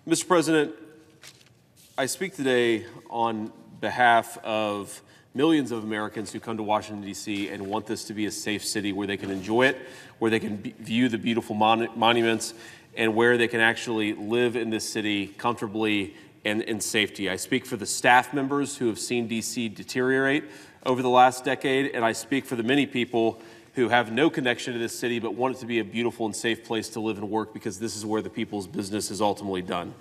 Mr. President, I speak today on behalf of millions of Americans who come to Washington, D.C. and want this to be a safe city where they can enjoy it, where they can view the beautiful monuments, and where they can actually live in this city comfortably and in safety. I speak for the staff members who have seen D.C. deteriorate over the last decade, and I speak for the many people who have no connection to this city but want it to be a beautiful and safe place to live and work, because this is where the people's business is ultimately done.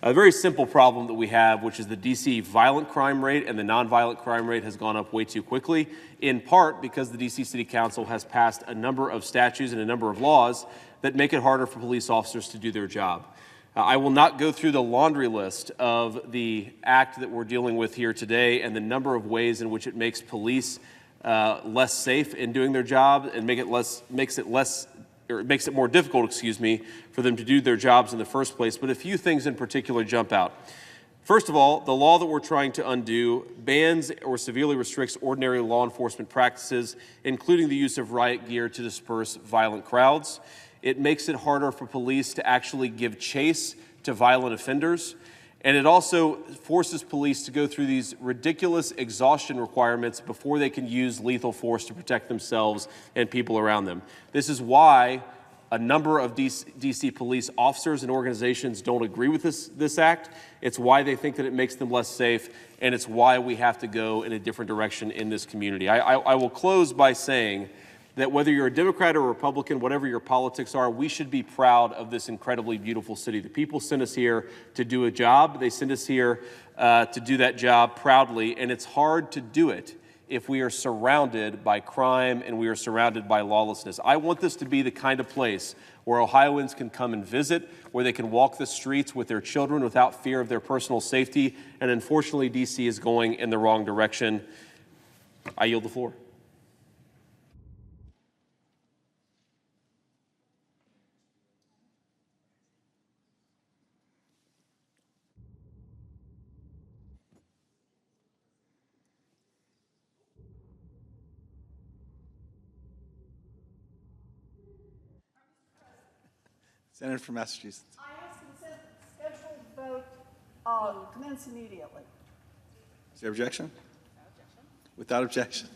A very simple problem that we have, which is the D.C. violent crime rate and the nonviolent crime rate has gone up way too quickly, in part because the D.C. City Council has passed a number of statutes and a number of laws that make it harder for police officers to do their job. I will not go through the laundry list of the act that we're dealing with here today and the number of ways in which it makes police less safe in doing their job and makes it more difficult, for them to do their jobs in the first place. But a few things in particular jump out. First of all, the law that we're trying to undo bans or severely restricts ordinary law enforcement practices, including the use of riot gear to disperse violent crowds. It makes it harder for police to actually give chase to violent offenders. And it also forces police to go through these ridiculous exhaustion requirements before they can use lethal force to protect themselves and people around them. This is why a number of DC police officers and organizations don't agree with this act. It's why they think that it makes them less safe, and it's why we have to go in a different direction in this community. I will close by saying that whether you're a Democrat or a Republican, whatever your politics are, we should be proud of this incredibly beautiful city. The people sent us here to do a job. They sent us here to do that job proudly, and it's hard to do it if we are surrounded by crime and we are surrounded by lawlessness. I want this to be the kind of place where Ohioans can come and visit, where they can walk the streets with their children without fear of their personal safety, and unfortunately, D.C. is going in the wrong direction. I yield the floor. Senator from Massachusetts. I ask consent scheduled vote commence immediately. Is there objection? No objection. Without objection.